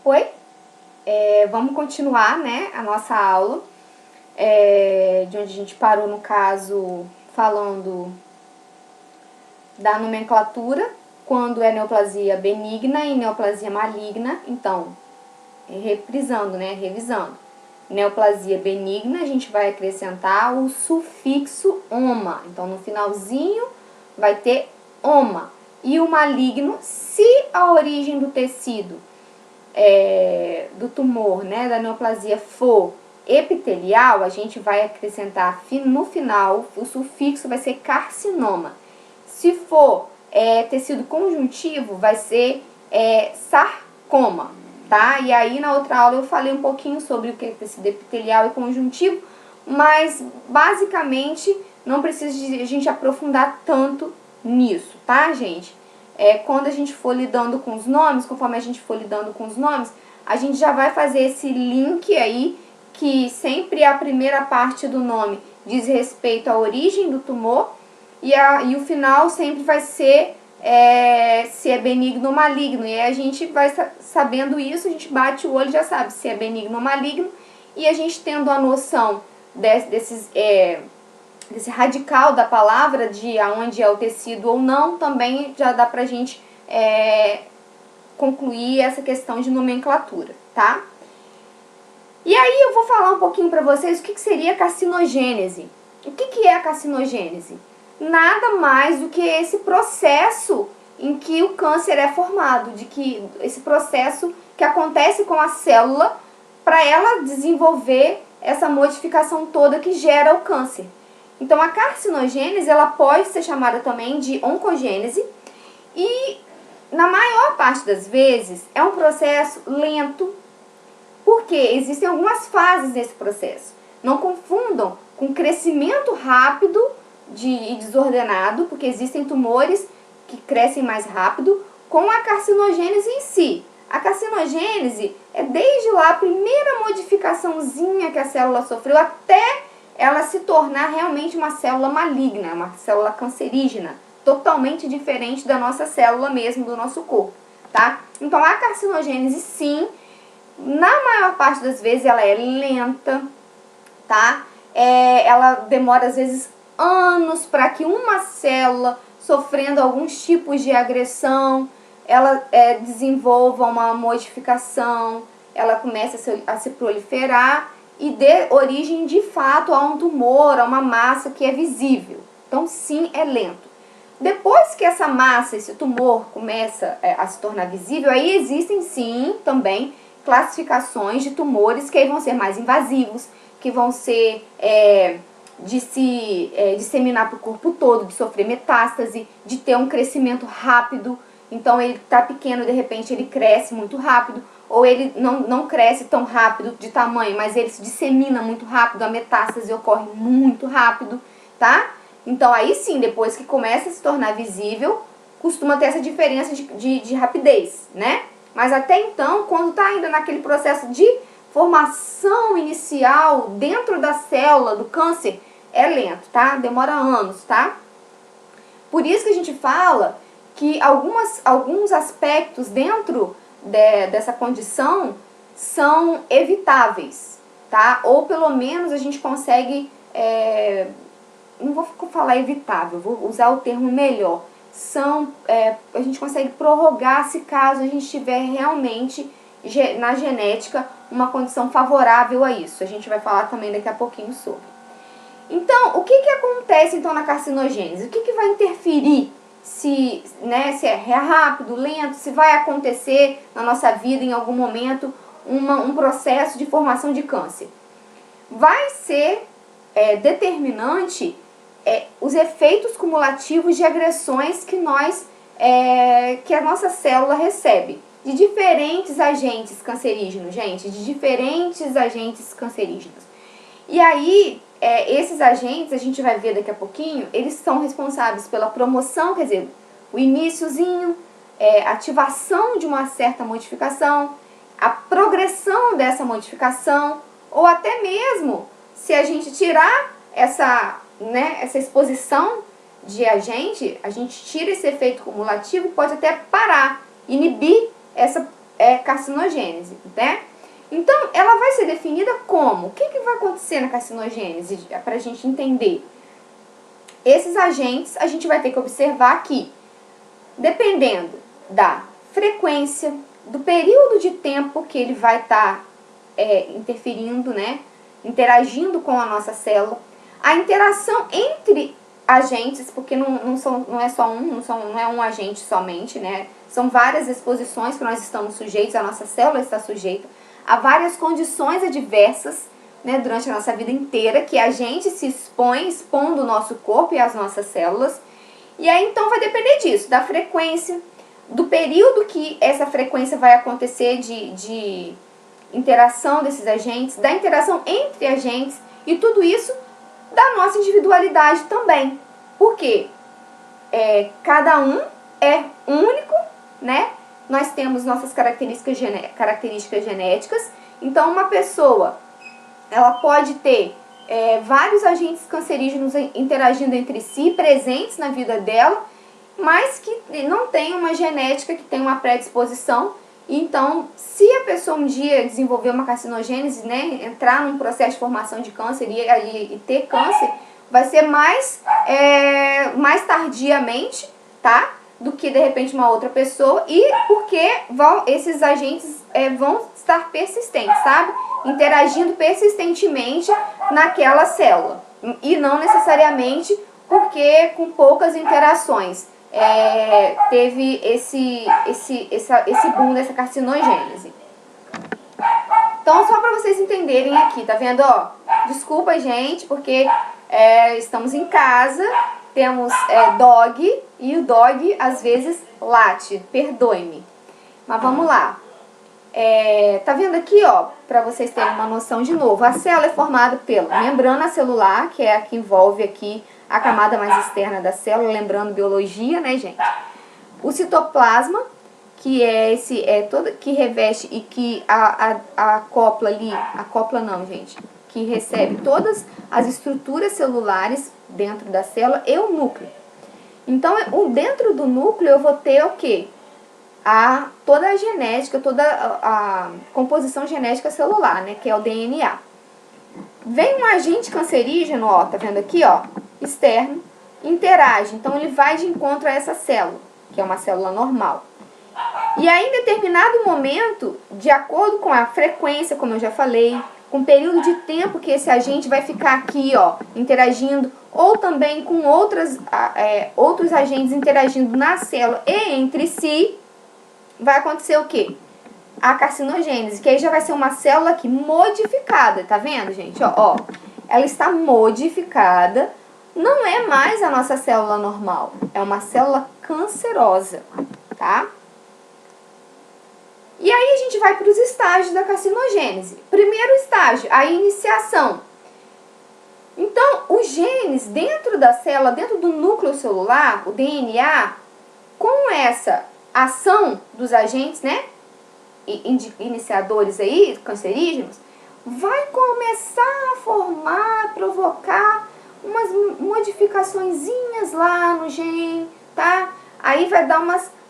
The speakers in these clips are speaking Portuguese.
Oi, vamos continuar, né, a nossa aula, de onde a gente parou, no caso, falando da nomenclatura, quando é neoplasia benigna e neoplasia maligna. Então, reprisando, né, revisando. Neoplasia benigna, a gente vai acrescentar o sufixo oma. Então, no finalzinho vai ter oma. E o maligno, se a origem do tecido do tumor, né, da neoplasia for epitelial, a gente vai acrescentar no final, o sufixo vai ser carcinoma. Se for tecido conjuntivo, vai ser sarcoma, tá? E aí na outra aula eu falei um pouquinho sobre o que é tecido epitelial e conjuntivo, mas basicamente não precisa a gente aprofundar tanto nisso, tá, gente? Quando a gente for lidando com os nomes, conforme a gente for lidando com os nomes, a gente já vai fazer esse link aí, que sempre a primeira parte do nome diz respeito à origem do tumor, e o final sempre vai ser se é benigno ou maligno. E aí a gente vai sabendo isso, a gente bate o olho e já sabe se é benigno ou maligno, e a gente tendo a noção desse radical da palavra, de aonde é o tecido ou não, também já dá pra gente concluir essa questão de nomenclatura, tá? E aí eu vou falar um pouquinho pra vocês o que seria a carcinogênese. O que é a carcinogênese? Nada mais do que esse processo em que o câncer é formado, esse processo que acontece com a célula para ela desenvolver essa modificação toda que gera o câncer. Então, a carcinogênese, ela pode ser chamada também de oncogênese, e na maior parte das vezes é um processo lento, porque existem algumas fases desse processo. Não confundam com crescimento rápido e desordenado, porque existem tumores que crescem mais rápido, com a carcinogênese em si. A carcinogênese é desde lá a primeira modificaçãozinha que a célula sofreu até ela se tornar realmente uma célula maligna, uma célula cancerígena, totalmente diferente da nossa célula mesmo, do nosso corpo, tá? Então, a carcinogênese, sim, na maior parte das vezes ela é lenta, tá? Ela demora, às vezes, anos para que uma célula, sofrendo alguns tipos de agressão, ela desenvolva uma modificação, ela começa a se proliferar e dê origem de fato a um tumor, a uma massa que é visível. Então, sim, é lento. Depois que essa massa, esse tumor começa a se tornar visível, aí existem sim também classificações de tumores que aí vão ser mais invasivos, que vão ser de se disseminar para o corpo todo, de sofrer metástase, de ter um crescimento rápido. Então, ele está pequeno, de repente ele cresce muito rápido, ou ele não cresce tão rápido de tamanho, mas ele se dissemina muito rápido, a metástase ocorre muito rápido, tá? Então, aí sim, depois que começa a se tornar visível, costuma ter essa diferença de rapidez, né? Mas até então, quando está ainda naquele processo de formação inicial dentro da célula do câncer, é lento, tá? Demora anos, tá? Por isso que a gente fala que alguns aspectos dentro dessa condição são evitáveis, tá? Ou pelo menos a gente consegue, não vou falar evitável, vou usar o termo melhor, a gente consegue prorrogar se caso a gente tiver realmente na genética uma condição favorável a isso. A gente vai falar também daqui a pouquinho sobre. Então, o que acontece então na carcinogênese? O que vai interferir se é rápido, lento, se vai acontecer na nossa vida em algum momento um processo de formação de câncer? Vai ser determinante os efeitos cumulativos de agressões que a nossa célula recebe de diferentes agentes cancerígenos, gente, de diferentes agentes cancerígenos. E aí, esses agentes, a gente vai ver daqui a pouquinho, eles são responsáveis pela promoção, quer dizer, o iniciozinho, ativação de uma certa modificação, a progressão dessa modificação, ou até mesmo, se a gente tirar essa exposição de agente, a gente tira esse efeito cumulativo e pode até parar, inibir essa carcinogênese, né? Então, ela vai ser definida como? O que vai acontecer na carcinogênese, para a gente entender? Esses agentes, a gente vai ter que observar que, dependendo da frequência, do período de tempo que ele vai estar interferindo, né? Interagindo com a nossa célula, a interação entre agentes, porque não é só não é um agente somente, né? São várias exposições que nós estamos sujeitos, a nossa célula está sujeita a várias condições adversas, né, durante a nossa vida inteira, que a gente se expõe, expondo o nosso corpo e as nossas células. E aí, então, vai depender disso, da frequência, do período que essa frequência vai acontecer de interação desses agentes, da interação entre agentes, e tudo isso da nossa individualidade também. Porque cada um é único, né? Nós temos nossas características genéticas. Então, uma pessoa, ela pode ter vários agentes cancerígenos interagindo entre si, presentes na vida dela, mas que não tem uma genética, que tem uma predisposição. Então, se a pessoa um dia desenvolver uma carcinogênese, né, entrar num processo de formação de câncer e ter câncer, vai ser mais tardiamente, tá? Do que, de repente, uma outra pessoa, e porque esses agentes vão estar persistentes, sabe? Interagindo persistentemente naquela célula. E não necessariamente porque com poucas interações teve esse boom dessa carcinogênese. Então, só para vocês entenderem aqui, tá vendo? Ó, desculpa, gente, porque estamos em casa, temos dog, e o dog às vezes late, perdoe-me. Mas vamos lá. Tá vendo aqui, ó, para vocês terem uma noção de novo, a célula é formada pela membrana celular, que é a que envolve aqui a camada mais externa da célula, lembrando biologia, né, gente? O citoplasma, que que reveste e que acopla ali, acopla não, gente, que recebe todas as estruturas celulares dentro da célula, e o núcleo. Então, dentro do núcleo eu vou ter o quê? Toda a genética, toda a composição genética celular, né, que é o DNA. Vem um agente cancerígeno, ó, tá vendo aqui, ó, externo, interage, então ele vai de encontro a essa célula, que é uma célula normal. E aí, em determinado momento, de acordo com a frequência, como eu já falei, com o período de tempo que esse agente vai ficar aqui, ó, interagindo, ou também com outros agentes interagindo na célula e entre si, vai acontecer o quê? A carcinogênese, que aí já vai ser uma célula aqui modificada, tá vendo, gente? Ó, ela está modificada, não é mais a nossa célula normal, é uma célula cancerosa, tá? E aí a gente vai para os estágios da carcinogênese. Primeiro estágio, a iniciação. Então, os genes dentro da célula, dentro do núcleo celular, o DNA, com essa ação dos agentes, né, iniciadores aí, cancerígenos, vai começar a formar, provocar umas modificaçõezinhas lá no gene, tá? Aí vai dar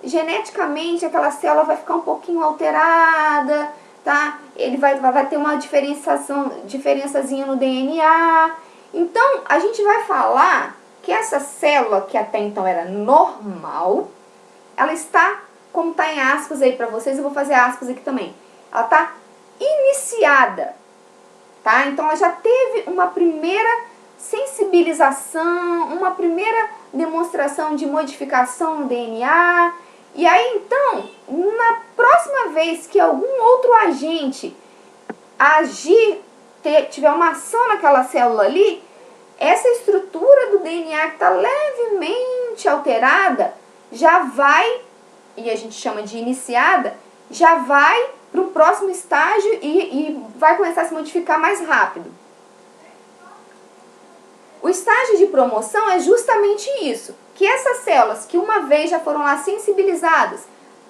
geneticamente aquela célula vai ficar um pouquinho alterada, tá? Ele vai ter uma diferençazinha no DNA. Então, a gente vai falar que essa célula, que até então era normal, ela está, como está em aspas aí para vocês, eu vou fazer aspas aqui também. Ela está iniciada, tá? Então, ela já teve uma primeira sensibilização, uma primeira demonstração de modificação no DNA. E aí, então, na próxima vez que algum outro agente tiver uma ação naquela célula ali, essa estrutura do DNA que está levemente alterada, já vai, e a gente chama de iniciada, já vai para o próximo estágio e vai começar a se modificar mais rápido. O estágio de promoção é justamente isso, que essas células que uma vez já foram lá sensibilizadas,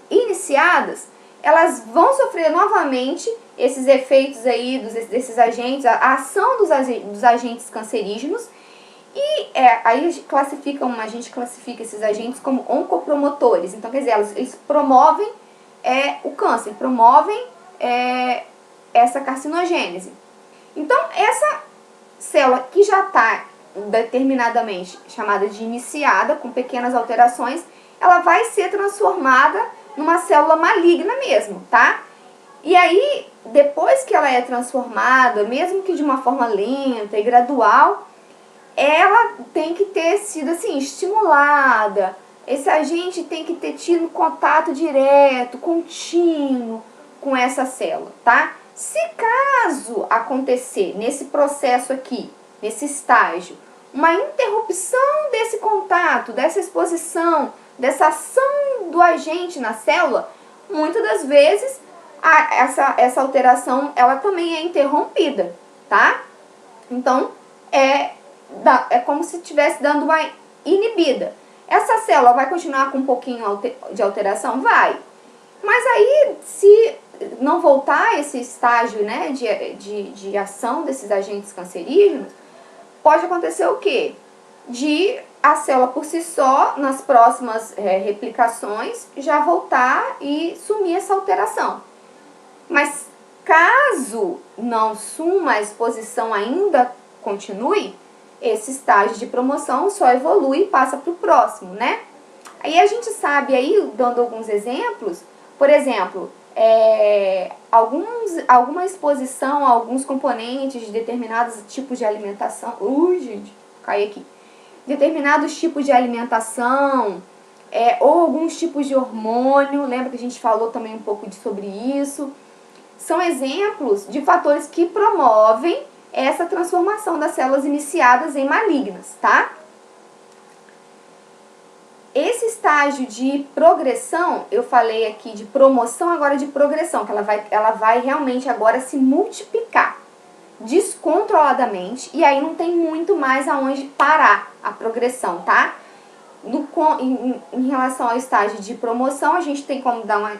iniciadas, elas vão sofrer novamente esses efeitos aí desses agentes, a ação dos agentes cancerígenos, e aí a gente classifica esses agentes como oncopromotores. Então, quer dizer, eles promovem o câncer, promovem essa carcinogênese. Então, essa célula que já está determinadamente chamada de iniciada, com pequenas alterações, ela vai ser transformada numa célula maligna mesmo, tá? E aí, depois que ela é transformada, mesmo que de uma forma lenta e gradual, ela tem que ter sido assim, estimulada. Esse agente tem que ter tido contato direto, contínuo com essa célula, tá? Se caso acontecer nesse processo aqui, nesse estágio, uma interrupção desse contato, dessa exposição, dessa ação do agente na célula, muitas das vezes essa alteração ela também é interrompida, tá? Então, é como se estivesse dando uma inibida. Essa célula vai continuar com um pouquinho de alteração? Vai. Mas aí, se não voltar a esse estágio, né, de ação desses agentes cancerígenos, pode acontecer o quê? De a célula por si só, nas próximas replicações, já voltar e sumir essa alteração. Mas caso não suma, a exposição ainda continue, esse estágio de promoção só evolui e passa para o próximo, né? Aí a gente sabe aí, dando alguns exemplos, por exemplo, alguma exposição a alguns componentes de determinados tipos de alimentação. Gente, cai aqui. Determinados tipos de alimentação, ou alguns tipos de hormônio, lembra que a gente falou também um pouco sobre isso? São exemplos de fatores que promovem essa transformação das células iniciadas em malignas, tá? Esse estágio de progressão, eu falei aqui de promoção, agora de progressão, que ela vai realmente agora se multiplicar descontroladamente, e aí não tem muito mais aonde parar a progressão, tá? Em relação ao estágio de promoção, a gente tem como dar uma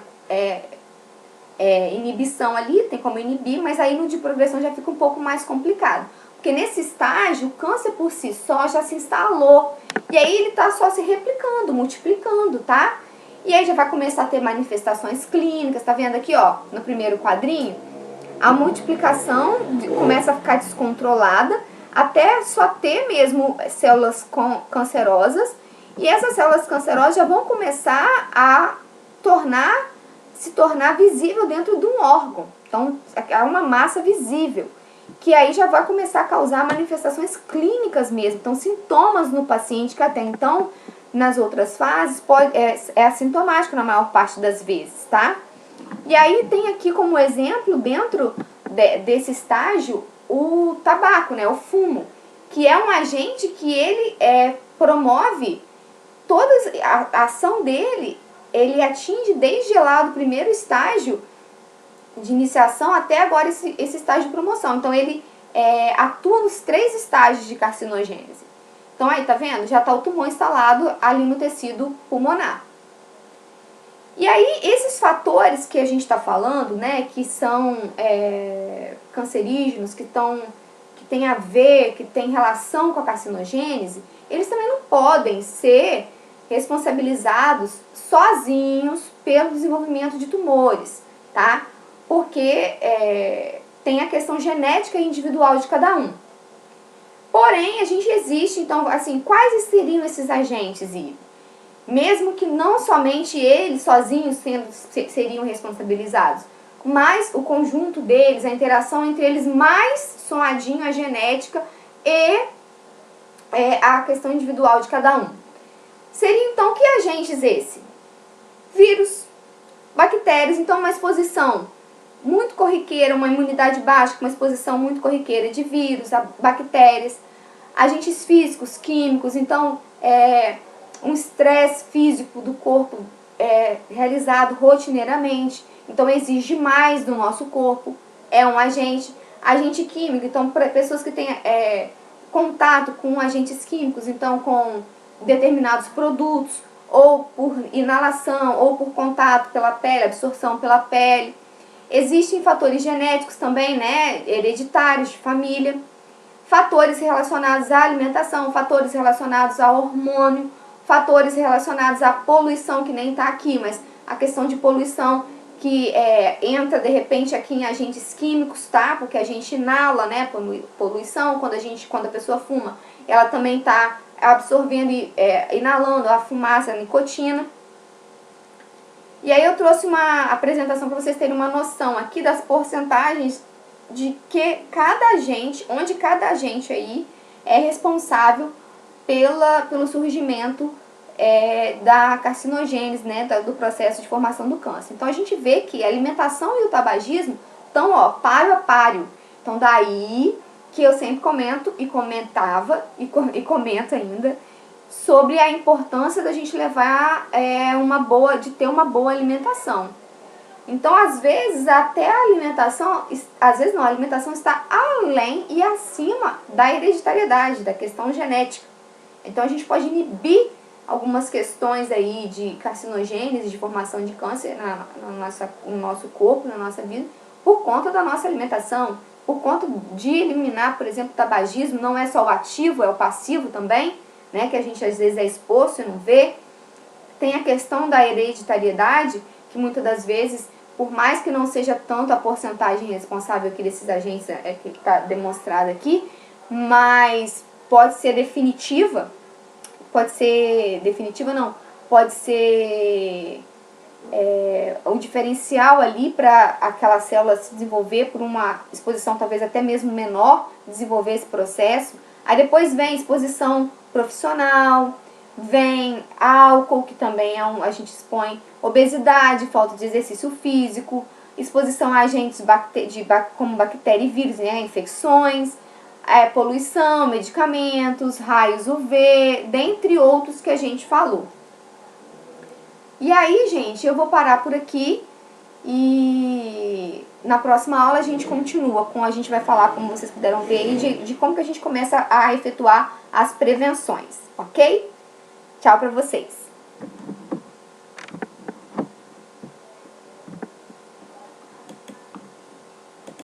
inibição ali, tem como inibir, mas aí no de progressão já fica um pouco mais complicado. Porque nesse estágio, o câncer por si só já se instalou. E aí ele tá só se replicando, multiplicando, tá? E aí já vai começar a ter manifestações clínicas, tá vendo aqui, ó, no primeiro quadrinho? A multiplicação começa a ficar descontrolada, até só ter mesmo células cancerosas. E essas células cancerosas já vão começar a se tornar visível dentro de um órgão. Então, é uma massa visível, que aí já vai começar a causar manifestações clínicas mesmo. Então, sintomas no paciente que até então, nas outras fases, é assintomático na maior parte das vezes, tá? E aí tem aqui como exemplo, dentro desse estágio, o tabaco, né, o fumo, que é um agente que ele promove a ação dele, ele atinge desde lá do primeiro estágio de iniciação até agora esse estágio de promoção. Então, ele atua nos 3 estágios de carcinogênese. Então, aí, tá vendo? Já tá o tumor instalado ali no tecido pulmonar. E aí, esses fatores que a gente está falando, né, que são cancerígenos, que tem a ver, que tem relação com a carcinogênese, eles também não podem ser responsabilizados sozinhos pelo desenvolvimento de tumores, tá? Porque tem a questão genética individual de cada um. Porém, a gente existe, então, assim, quais seriam esses agentes, Ivo? Mesmo que não somente eles sozinhos seriam responsabilizados, mas o conjunto deles, a interação entre eles, mais somadinho a genética e a questão individual de cada um. Seria então que agentes esse? Vírus, bactérias, então uma exposição muito corriqueira, uma imunidade baixa, uma exposição muito corriqueira de vírus, bactérias, agentes físicos, químicos, então um estresse físico do corpo realizado rotineiramente, então exige mais do nosso corpo, é um agente químico, então para pessoas que têm contato com agentes químicos, então com determinados produtos, ou por inalação, ou por contato pela pele, absorção pela pele. Existem fatores genéticos também, né, hereditários, de família, fatores relacionados à alimentação, fatores relacionados ao hormônio, fatores relacionados à poluição, que nem está aqui, mas a questão de poluição que entra de repente aqui em agentes químicos, tá? Porque a gente inala, né, poluição, quando a pessoa fuma, ela também está absorvendo e inalando a fumaça, a nicotina. E aí eu trouxe uma apresentação para vocês terem uma noção aqui das porcentagens de que onde cada agente aí é responsável pelo surgimento da carcinogênese, né, do processo de formação do câncer. Então a gente vê que a alimentação e o tabagismo estão, ó, páreo a páreo. Então daí que eu sempre comento e comentava e comento ainda sobre a importância da gente levar de ter uma boa alimentação. Então, às vezes, até a alimentação, a alimentação está além e acima da hereditariedade, da questão genética. Então, a gente pode inibir algumas questões aí de carcinogênese, de formação de câncer no nosso corpo, na nossa vida, por conta da nossa alimentação, por conta de eliminar, por exemplo, o tabagismo. Não é só o ativo, é o passivo também, né, que a gente às vezes é exposto e não vê. Tem a questão da hereditariedade, que muitas das vezes, por mais que não seja tanto a porcentagem responsável aqui desses agentes que está demonstrada aqui, mas pode ser definitiva, pode ser o diferencial ali para aquela célula se desenvolver por uma exposição talvez até mesmo menor, desenvolver esse processo. Aí depois vem exposição profissional, vem álcool, que também a gente expõe, obesidade, falta de exercício físico, exposição a agentes como bactéria e vírus, né, infecções, poluição, medicamentos, raios UV, dentre outros que a gente falou. E aí, gente, eu vou parar por aqui e na próxima aula a gente continua a gente vai falar, como vocês puderam ver aí, de como que a gente começa a efetuar as prevenções, ok? Tchau pra vocês!